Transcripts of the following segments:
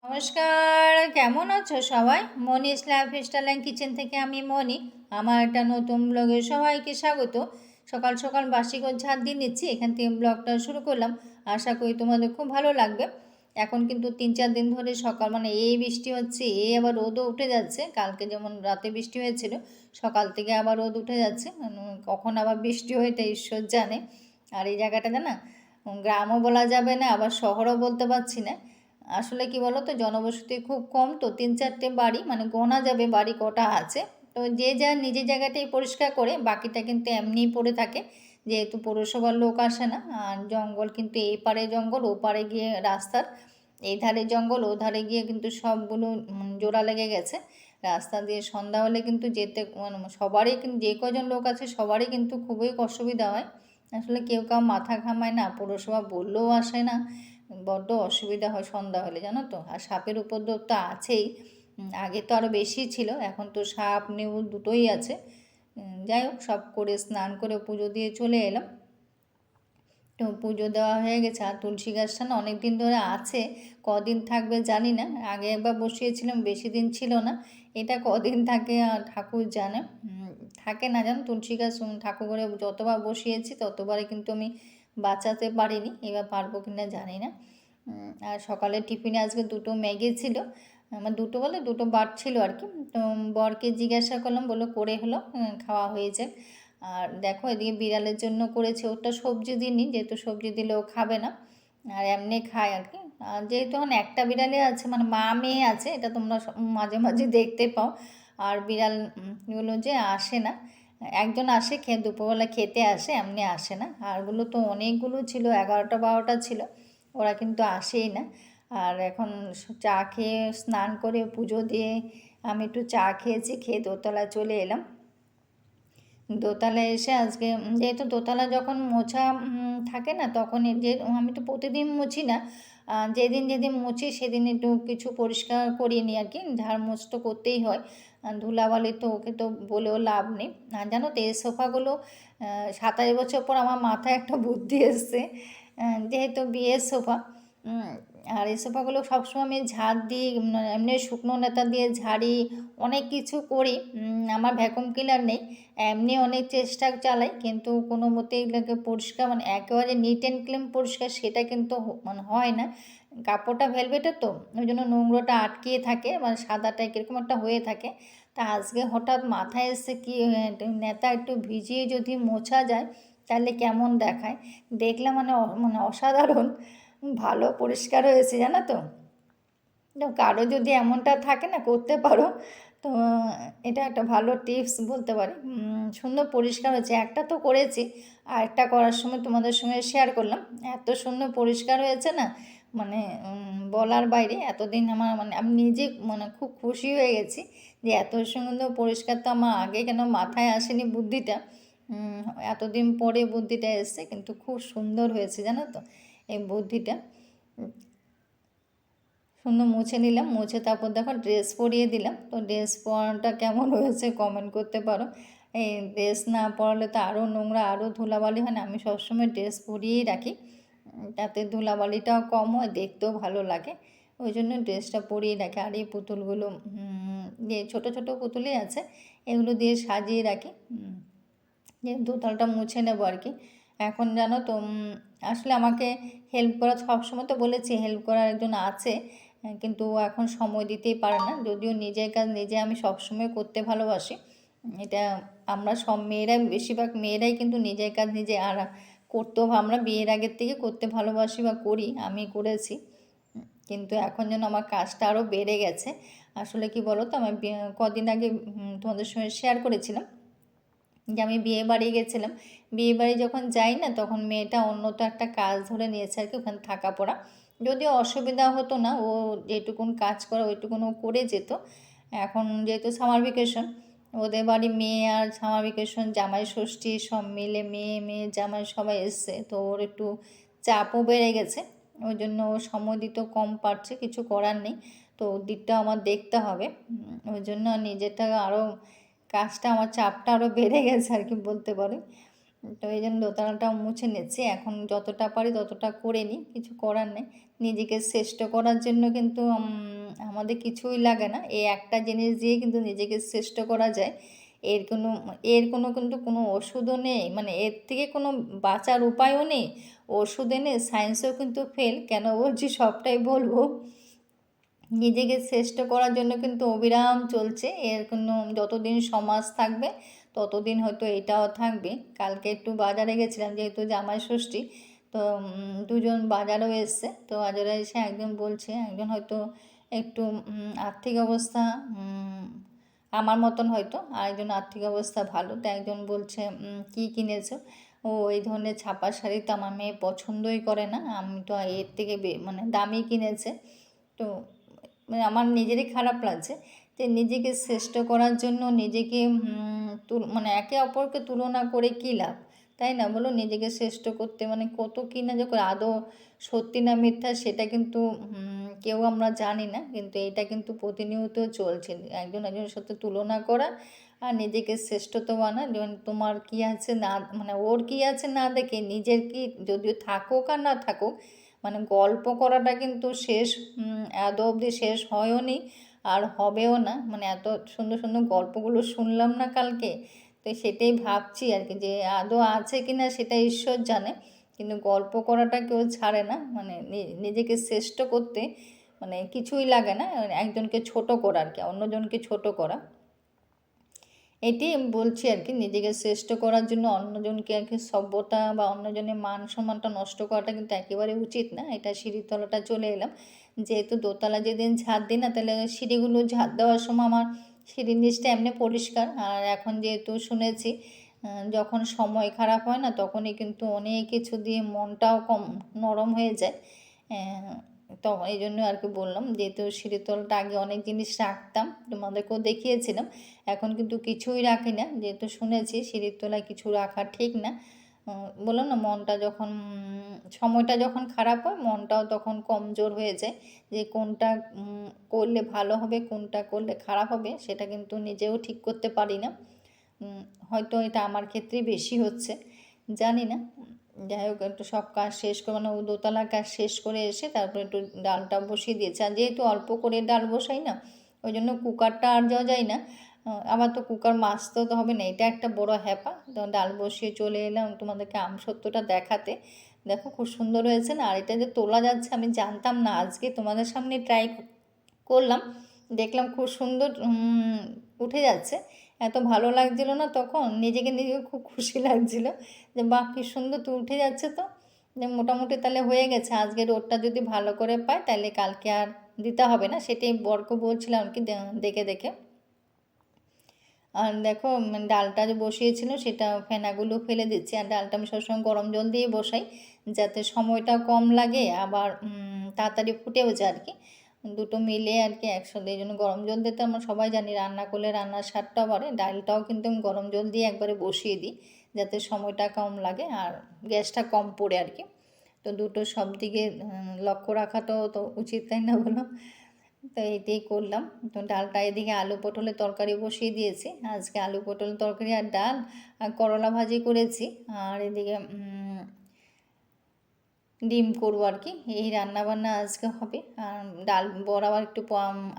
নমস্কার, কেমন আছো সবাই? মনিস লাইফস্টাইল অ্যান্ড কিচেন থেকে আমি মনি। আমার একটা নতুন ব্লগে সবাইকে স্বাগত। সকাল সকাল বাসি ঘর ঝাড় দিয়ে নিচ্ছি, এখান থেকে ব্লগটা শুরু করলাম। আশা করি তোমাদের খুব ভালো লাগবে। এখন কিন্তু 3-4 দিন ধরে সকাল এই বৃষ্টি হচ্ছে, আবার রোদও উঠে যাচ্ছে। কালকে যেমন রাতে বৃষ্টি হয়েছিল, সকাল থেকে আবার রোদ উঠে যাচ্ছে। কখন আবার বৃষ্টি হয় এটা ঈশ্বর জানে। আর এই জায়গাটাতে না গ্রামও বলা যাবে না, আবার শহরও বলতে পারছি না। আসলে কি বলো তো, জনবসতি খুব কম, তো 3-4টে বাড়ি, গোনা যাবে বাড়ি কটা আছে। তো যে যা নিজের জায়গাটাই পরিষ্কার করে, বাকিটা কিন্তু এমনিই পড়ে থাকে, যেহেতু পৌরসভার লোক আসে না। আর জঙ্গল কিন্তু এই পারে জঙ্গল, ও পারে গিয়ে রাস্তার এই ধারে জঙ্গল, ও ধারে গিয়ে কিন্তু সবগুলো জোড়া লেগে গেছে। রাস্তা দিয়ে সন্ধ্যা হলে কিন্তু যেতে সবারই কিন্তু, যে কজন লোক আছে সবারই কিন্তু খুবই অসুবিধা হয়। আসলে কেউ কাউ মাথা ঘামায় না, পৌরসভা বললেও আসে না। বড্ড অসুবিধা হয় সন্ধ্যা হলে, জানো তো। আর সাপের উপদ্রব তো আছেই। আগে তো আরও বেশি ছিল, এখন তো সাপ নেউল দুটোই আছে। যাই হোক, সব করে স্নান করে পুজো দিয়ে চলে এলাম। তো পুজো দেওয়া হয়ে গেছে। আর তুলসী গাছটা না অনেক দিন ধরে আছে, কদিন থাকবে জানি না। আগে একবার বসিয়েছিলাম, বেশি দিন ছিল না। এটা কদিন থাকে আর ঠাকুর জানে। থাকে না জানো, তুলসী গাছ ঠাকুর ঘরে যতবার বসিয়েছি ততবারই কিন্তু আমি বাঁচাতে পারিনি। এবার পারবো কি না জানি না। আর সকালে টিফিনে আজকে দুটো ম্যাগি ছিল। আমার দুটো বলে দুটো বার ছিল আর কি। তো বরকে জিজ্ঞাসা করলাম, বললো করে হলো, খাওয়া হয়েছে। আর দেখো এদিকে বিড়ালের জন্য করেছে, ওটা সবজি দিইনি, যেহেতু সবজি দিলেও খাবে না, আর এমনি খায় আর কি। আর যেহেতু এখন একটা বিড়ালে আছে, মা মেয়ে আছে, এটা তোমরা মাঝে মাঝে দেখতে পাও। আর বিড়ালগুলো যে আসে না, একজন আসে খেয়ে, দুপুরবেলা খেতে আসে, এমনি আসে না। আরগুলো তো অনেকগুলো ছিল, 11টা-12টা ছিল, ওরা কিন্তু আসেই না। আর এখন চা খেয়ে স্নান করে পুজো দিয়ে আমি একটু চা খেয়েছি, খেয়ে দোতলায় চলে এলাম। দোতলায় এসে আজকে, যেহেতু দোতলা যখন মোছা থাকে না, তখন যে আমি তো প্রতিদিন মুছি না, যেদিন যেদিন মুছি সেদিন একটু কিছু পরিষ্কার করিয়ে নিই আর কি। ঝাড় মোছ তো করতেই হয়, ধুলাবালি তো ওকে তো বলেও লাভ নেই। আর জানো তো, এই সোফাগুলো 27 বছর পর আমার মাথায় একটা বুদ্ধি এসছে। যেহেতু বিয়ের সোফা, আর এই সোফাগুলো সবসময় আমি ঝাড় দিই, এমনি শুকনো নেতা দিয়ে ঝাড়ি, অনেক কিছু করি। আমার ভ্যাকুম ক্লিনার নেই, এমনি অনেক চেষ্টা চালাই, কিন্তু কোনো মতেই এগুলোকে পরিষ্কার, একেবারে নিট অ্যান্ড ক্লিন পরিষ্কার সেটা কিন্তু হয় না। কাপড়টা ভেলভেটের তো, ওই জন্য নোংরাটা আটকিয়ে থাকে, সাদাটা কীরকম একটা হয়ে থাকে। তা আজকে হঠাৎ মাথায় এসে কি, নেতা একটু ভিজিয়ে যদি মোছা যায় তাহলে কেমন দেখায়। দেখলে অসাধারণ ভালো পরিষ্কার হয়েছে, জানো তো। তো কারো যদি এমনটা থাকে না, করতে পারো। তো এটা একটা ভালো টিপস বলতে পারি। সুন্দর পরিষ্কার হয়েছে, একটা তো করেছি, আর একটা করার সময় তোমাদের সঙ্গে শেয়ার করলাম। এত সুন্দর পরিষ্কার হয়েছে না, বলার বাইরে। এতদিন আমার আমি নিজে খুব খুশি হয়ে গেছি যে এত সুন্দর পরিষ্কার, তো আমার আগে কেন মাথায় আসেনি বুদ্ধিটা। এতদিন পরে বুদ্ধিটা এসছে, কিন্তু খুব সুন্দর হয়েছে, জানো তো এই বুদ্ধিটা। সুন্দর মুছে নিলাম, মুছে তারপর দেখো ড্রেস পরিয়ে দিলাম। তো ড্রেস পরাটা কেমন হয়েছে কমেন্ট করতে পারো। এই ড্রেস না পরালে তো আরও নোংরা, আরও ধুলাবালি হয় না। আমি সবসময় ড্রেস পরিয়েই রাখি, তাতে ধুলাবালিটাও কম হয়, দেখতেও ভালো লাগে, ওই জন্য ড্রেসটা পরিয়ে রাখি। আর এই পুতুলগুলো, যে ছোটো ছোটো পুতুলই আছে, এগুলো দিয়ে সাজিয়ে রাখি, যে দোতলাটা মুছে নেবো আর কি। এখন জানো তো, আসলে আমাকে হেল্প করা, সবসময় তো বলেছি হেল্প করার একজন আছে, কিন্তু এখন সময় দিতেই পারে না। যদিও নিজের কাজ নিজে আমি সবসময় করতে ভালোবাসি, এটা আমরা সব মেয়েরাই, বেশিরভাগ মেয়েরাই কিন্তু নিজের কাজ নিজে, আর করতেও আমরা বিয়ের আগের থেকে করতে ভালোবাসি বা করি, আমি করেছি। কিন্তু এখন যেন আমার কাজটা আরও বেড়ে গেছে। আসলে কি বলো তো, আমি কদিন আগে তোমাদের সঙ্গে শেয়ার করেছিলাম যে আমি বিয়ে বাড়ি গেছিলাম। বিয়ে বাড়ি যখন যাই না, তখন মেয়েটা অন্য তো একটা কাজ ধরে নিয়েছে আর কি, ওখানে থাকা পড়া। যদিও অসুবিধা হতো না, ও যেটুকুন কাজ করে ওইটুকুন ও করে যেত। এখন যেহেতু সামার ভ্যাকেশন, ওদের বাড়ি মেয়ে, আর সামার ভ্যাকেশন, জামাই ষষ্ঠী, সব মিলে মেয়ে মেয়ে জামাই সবাই এসছে, তো ওর একটু চাপও বেড়ে গেছে। ওই জন্য ও সময় দিতেও কম পারছে, কিছু করার নেই। তো ওর দিকটাও আমার দেখতে হবে, ওই জন্য নিজেরটা আরও, কাজটা আমার চাপটা আরও বেড়ে গেছে আর কি বলতে পারি। তো এই জন্য দোতলাটাও মুছে নিচ্ছি, এখন যতটা পারি ততটা করে নিই, কিছু করার নেই। নিজেকে শ্রেষ্ঠ করার জন্য কিন্তু আমাদের কিছুই লাগে না, এই একটা জিনিস দিয়ে কিন্তু নিজেকে শ্রেষ্ঠ করা যায়। এর কোনো কিন্তু কোনো ওষুধও নেই, মানে এর থেকে কোনো বাঁচার উপায়ও নেই। ওষুধে নেই, সায়েন্সেও কিন্তু ফেল। কেন বলছি সবটাই বলবো। নিজেকে শ্রেষ্ঠ করার জন্য কিন্তু অবিরাম চলছে। এর কোনো যতদিন সমাজ থাকবে ততদিন হয়তো এটাও থাকবে। কালকে একটু বাজারে গেছিলাম, যেহেতু জামাই ষষ্ঠী, তো দুজন বাজারেও এসছে। তো বাজারে এসে একজন বলছে, একজন হয়তো একটু আর্থিক অবস্থা আমার মতন হয়তো, আরেকজন আর্থিক অবস্থা ভালো। তো একজন বলছে, কী কিনেছো? ও এই ধরনের ছাপা শাড়ি তো আমার মেয়ে পছন্দই করে না, আমি তো এর থেকে মানে দামি কিনেছে। তো মানে আমার নিজেরই খারাপ লাগছে যে নিজেকে শ্রেষ্ঠ করার জন্য নিজেকে মানে একে অপরকে তুলনা করে কী লাভ, তাই না বলো? নিজেকে শ্রেষ্ঠ করতে মানে কত কী না যখন আদৌ সত্যি না মিথ্যা সেটা কিন্তু কেউ আমরা জানি না, কিন্তু এটা কিন্তু প্রতিনিয়ত চলছে, একজন একজনের সাথে তুলনা করা আর নিজেকে শ্রেষ্ঠত্ব বানা। যেমন তোমার কী আছে না, মানে ওর কী আছে না দেখে নিজের কি, যদিও থাকুক আর না থাকুক, মানে গল্প করাটা কিন্তু শেষ আদৌ অবধি শেষ হয়ও নি আর হবেও না। মানে এত সুন্দর সুন্দর গল্পগুলো শুনলাম না কালকে, তো সেটাই ভাবছি আর কি, যে আদৌ আছে কি না সেটা ঈশ্বর জানে, কিন্তু গল্প করাটা কেউ ছাড়ে না। মানে নিজেকে শ্রেষ্ঠ করতে মানে কিছুই লাগে না, একজনকে ছোট করা আর কি, অন্যজনকে ছোট করা। এটি বলছি আর কি, নিজেকে শ্রেষ্ঠ করার জন্য অন্যজনকে আর কি সভ্যতা বা অন্যজনের মান সম্মানটা নষ্ট করাটা কিন্তু একেবারে উচিত না। এটা সিঁড়ির তলাটা চলে এলাম, যেহেতু দোতলা যেদিন ঝাড় দিই না, তাহলে সিঁড়িগুলো ঝাড় দেওয়ার সময় আমার সিঁড়ির নিচটা এমনি পরিষ্কার। আর এখন যেহেতু শুনেছি যখন সময় খারাপ হয় না, তখনই কিন্তু অনেক কিছু দিয়ে মনটাও কম নরম হয়ে যায়। তো এই জন্য আর কি বললাম, যেহেতু সিঁড়ির তলাটা আগে অনেক জিনিস রাখতাম, তোমাদেরকেও দেখিয়েছিলাম, এখন কিন্তু কিছুই রাখি না, যেহেতু শুনেছি সিঁড়ির তলায় কিছু রাখা ঠিক না। বললাম না, মনটা যখন সময়টা যখন খারাপ হয় মনটাও তখন কমজোর হয়ে যায়, যে কোনটা করলে ভালো হবে কোনটা করলে খারাপ হবে সেটা কিন্তু নিজেও ঠিক করতে পারি না। হয়তো এটা আমার ক্ষেত্রেই বেশি হচ্ছে, জানি না। যাই হোক, একটু সব কাজ শেষ করে মানে দোতলার কাজ শেষ করে এসে তারপরে একটু ডালটা বসিয়ে দিয়েছি। আর যেহেতু অল্প করে ডাল বসাই না, ওই জন্য কুকারটা আর যাওয়া যায় না। আবার তো কুকার মাজতেও তো হবে না, এটা একটা বড় হ্যাপা। তো ডাল বসিয়ে চলে এলাম তোমাদেরকে আমসত্ত্বটা দেখাতে। দেখো খুব সুন্দর হয়েছে না, আর এটা যে তোলা যাচ্ছে আমি জানতাম না, আজকে তোমাদের সামনে ট্রাই করলাম, দেখলাম খুব সুন্দর উঠে যাচ্ছে। এত ভালো লাগছিল না তখন, নিজেকে খুব খুশি লাগছিল যে বাহ কী সুন্দর তো উঠে যাচ্ছে। তো যে মোটামুটি তাহলে হয়ে গেছে, আজকে রোদটা যদি ভালো করে পাই তাহলে কালকে আর দিতে হবে না, সেটাই বরকে বলছিলাম কি দেখে দেখে। আর দেখো ডালটা যে বসিয়েছিল সেটা ফেনাগুলো ফেলে দিচ্ছি, আর ডালটা আমি সবসময় গরম জল দিয়ে বসাই যাতে সময়টা কম লাগে, আবার তাড়াতাড়ি ফুটেও যায় আর কি, দুটো মিলে আর কি একসাথে। এই জন্য গরম জল দিতে আমরা সবাই জানি, রান্না করলে রান্নার স্বাদটাও বাড়ে। ডালটাও কিন্তু আমি গরম জল দিয়ে একবারে বসিয়ে দিই যাতে সময়টা কম লাগে আর গ্যাসটা কম পড়ে আর কি। তো দুটো সব দিকে লক্ষ্য রাখাটাও তো উচিত, তাই না বলো? তো এটাই করলাম। তো ডালটা এদিকে আলু পটলের তরকারি বসিয়ে দিয়েছি, আজকে আলু পটল তরকারি আর ডাল আর করলা ভাজি করেছি। আর এদিকে ডিম করবো আর কি, এই রান্নাবান্না আজকে হবে। আর ডাল বড়া আর একটু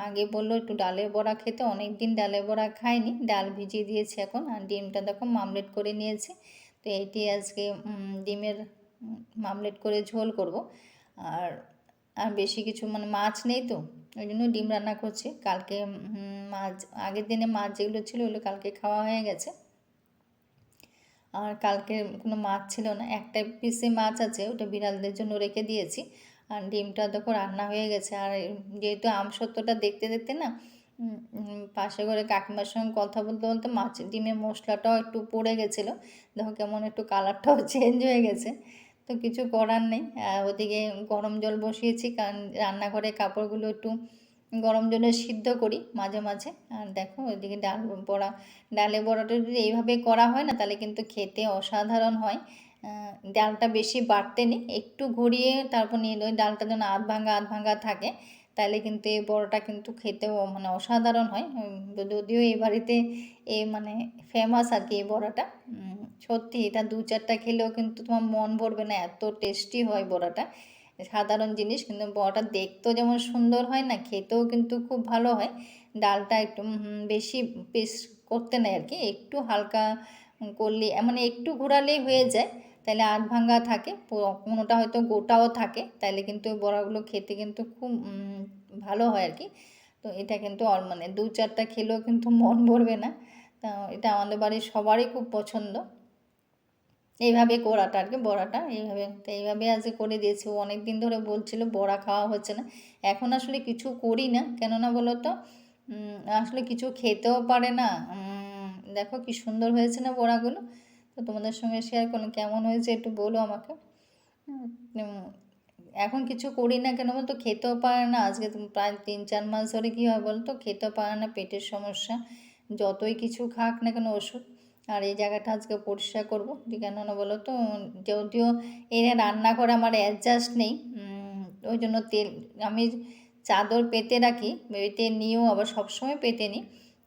আগে বললো একটু ডালের বড়া খেতে, অনেক দিন ডালের বড়া খাইনি, ডাল ভিজিয়ে দিয়েছি এখন। আর ডিমটা দেখো মামলেট করে নিয়েছি, তো এইটি আজকে ডিমের মামলেট করে ঝোল করব। আর আর বেশি কিছু মানে মাছ নেই, তো ওই জন্য ডিম রান্না করছি। কালকে মাছ, আগের দিনে মাছ যেগুলো ছিল ওগুলো কালকে খাওয়া হয়ে গেছে, আর কালকে কোনো মাছ ছিল না, একটা পিসে মাছ আছে ওটা বিড়ালদের জন্য রেখে দিয়েছি। আর ডিমটা দেখো রান্না হয়ে গেছে। আর যেহেতু আমসত্ত্বটা দেখতে দেখতে না পাশে করে কাকিমার সঙ্গে কথা বলতে বলতে মাছ ডিমের মশলাটাও একটু পড়ে গেছিলো, দেখো কেমন একটু কালারটাও চেঞ্জ হয়ে গেছে। তো কিছু করার নেই। ওদিকে গরম জল বসিয়েছি, কারণ রান্নাঘরে কাপড়গুলো একটু গরম জলে সিদ্ধ করি মাঝে মাঝে। আর দেখো ওইদিকে ডালের বড়াটা যদি এইভাবে করা হয় না তাহলে কিন্তু খেতে অসাধারণ হয়। ডালটা বেশি বাড়তে নেই, একটু ঘুরিয়ে তারপর নিয়ে ওই ডালটা যেন আধ ভাঙা থাকে, তাহলে কিন্তু এই বড়াটা কিন্তু খেতেও মানে অসাধারণ হয়। যদিও এই বাড়িতে মানে ফেমাস আর কি এই বড়াটা, সত্যি এটা 2-4টা খেলেও কিন্তু তোমার মন ভরবে না, এত টেস্টি হয় বড়াটা। সাধারণ জিনিস, কিন্তু বড়াটা দেখতেও যেমন সুন্দর হয় না, খেতেও কিন্তু খুব ভালো হয়। ডালটা একটু বেশি পিস করতে নেই আর কি, একটু হালকা করলে মানে একটু ঘোরালেই হয়ে যায়, তাহলে আধ ভাঙ্গা থাকে, কোনোটা হয়তো গোটাও থাকে, তাহলে কিন্তু ওই বড়াগুলো খেতে কিন্তু খুব ভালো হয় আর কি। তো এটা কিন্তু মানে 2-4টা খেলেও কিন্তু মন ভরবে না। তা এটা আমাদের বাড়ির সবারই খুব পছন্দ। এইভাবে করাটা আর কি, বড়াটা এইভাবে, তো এইভাবে আজকে করে দিয়েছি। ও অনেক দিন ধরে বলছিল বড়া খাওয়া হচ্ছে না। এখন আসলে কিছু করি না, কেননা বলো তো আসলে কিছু খেতেও পারে না। দেখো কি সুন্দর হয়েছে না বড়াগুলো, তো তোমাদের সঙ্গে শেয়ার করলাম। কেমন হয়েছে একটু বলো আমাকে। এখন কিছু করি না কেন বলতো, খেতেও পারে না। আজকে প্রায় 3-4 মাস ধরে কী হয় বলতো, খেতেও পারে না, পেটের সমস্যা, যতই কিছু খাক না কেন ওষুধ। আর এই জায়গাটা আজকে পরিষ্কার করবো, কেননা বলো তো, যদিও এনে রান্নাঘরে আমার অ্যাডজাস্ট নেই, ওই জন্য তেল আমি চাদর পেতে রাখি, পেতে নিয়েও আবার সবসময় পেতে নিই,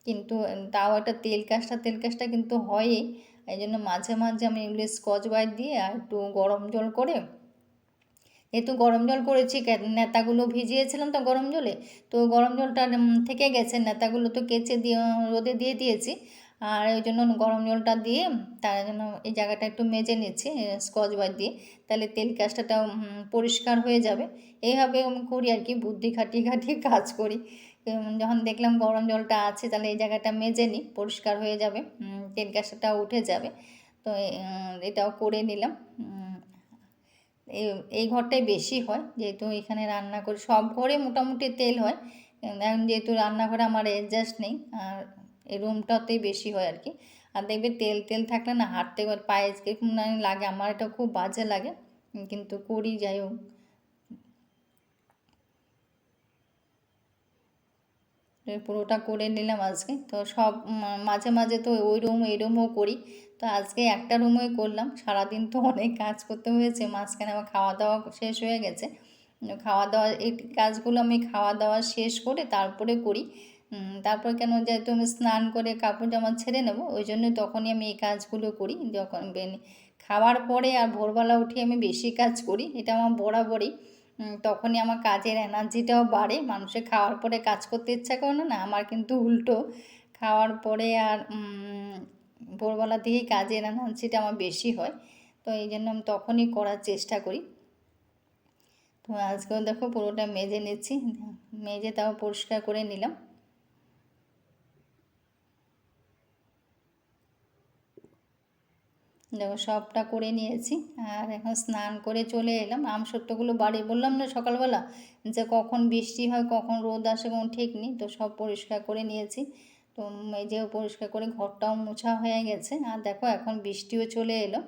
কিন্তু তাও একটা তেল কাজটা কিন্তু হয়ই। এই জন্য মাঝে মাঝে আমি এগুলো স্কচ ব্রাইট দিয়ে আর একটু গরম জল করে, যেহেতু গরম জল করেছি, নেতাগুলো ভিজিয়েছিলাম তো গরম জলে, তো গরম জলটা থেকে গেছে, নেতাগুলো তো কেচে দিয়ে রোদে দিয়ে দিয়েছি, আর ওই জন্য গরম জলটা দিয়ে তার জন্য এই জায়গাটা একটু মেজে নিচ্ছি স্কচ ব্রাইট দিয়ে, তাহলে তেল কাজটাও পরিষ্কার হয়ে যাবে। এইভাবে আমি করি আর কি, বুদ্ধি খাটিয়ে খাটিয়ে কাজ করি। যখন দেখলাম গরম জলটা আছে, তাহলে এই জায়গাটা মেজে নিই, পরিষ্কার হয়ে যাবে, তেল কাজটাও উঠে যাবে। তো এটাও করে নিলাম। এই এই ঘরটাই বেশি হয়, যেহেতু এখানে রান্না করি, সব ঘরে মোটামুটি তেল হয়, এখন যেহেতু রান্নাঘরে আমার অ্যাডজাস্ট নেই, আর এই রুমটাতেই বেশি হয় আর কি। আর দেখবে তেল তেল থাকলে না হাঁটতে পায়ে কিরকম লাগে, আমার এটা খুব বাজে লাগে, কিন্তু করি, যাই হোক। পুরোটা করে নিলাম আজকে, তো সব মাঝে মাঝে তো ওই রুম এই রুমও করি, তো আজকে একটা রুমই করলাম। সারাদিন তো অনেক কাজ করতে হয়েছে, মাঝখানে আমার খাওয়া দাওয়া শেষ হয়ে গেছে। খাওয়া দাওয়া এই কাজগুলো আমি খাওয়া দাওয়া শেষ করে তারপরে করি। তারপর কেন, যেহেতু আমি স্নান করে কাপড় জামা ছেড়ে নেব, ওই জন্য তখনই আমি এই কাজগুলো করি। যখন খাওয়ার পরে আর ভোরবেলা উঠে আমি বেশি কাজ করি, এটা আমার বরাবরই। তখনই আমার কাজের এনার্জিটাও বাড়ে, মানুষের খাওয়ার পরে কাজ করতে ইচ্ছা করে না, আমার কিন্তু উল্টো, খাওয়ার পরে আর ভোরবেলা থেকেই কাজের এনার্জিটা আমার বেশি হয়, তো এই জন্য আমি তখনই করার চেষ্টা করি। তো আজকেও দেখো পুরোটা মেজে নিচ্ছি, মেজে তাও পরিষ্কার করে নিলাম। দেখো সবটা করে নিয়েছি, আর এখন স্নান করে চলে এলাম। আমসত্ত্বগুলো বাড়ি, বললাম না সকালবেলা যে কখন বৃষ্টি হয় কখন রোদ আসে কোনো ঠিক নেই, তো সব পরিষ্কার করে নিয়েছি। তো মেজেও পরিষ্কার করে ঘরটাও মোছা হয়ে গেছে, আর দেখো এখন বৃষ্টিও চলে এলো,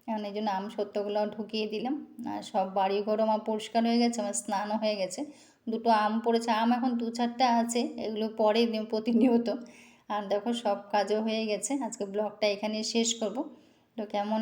এখন এই জন্য আমসত্ত্বগুলোও ঢুকিয়ে দিলাম। আর সব বাড়ি ঘর আমার পরিষ্কার হয়ে গেছে, আমার স্নানও হয়ে গেছে। দুটো আম পড়েছে, আম এখন 2-4টা আছে, এগুলো পরে প্রতিনিয়ত। আর দেখো সব কাজও হয়ে গেছে, আজকে ব্লগটা এখানে শেষ করব। তো কেমন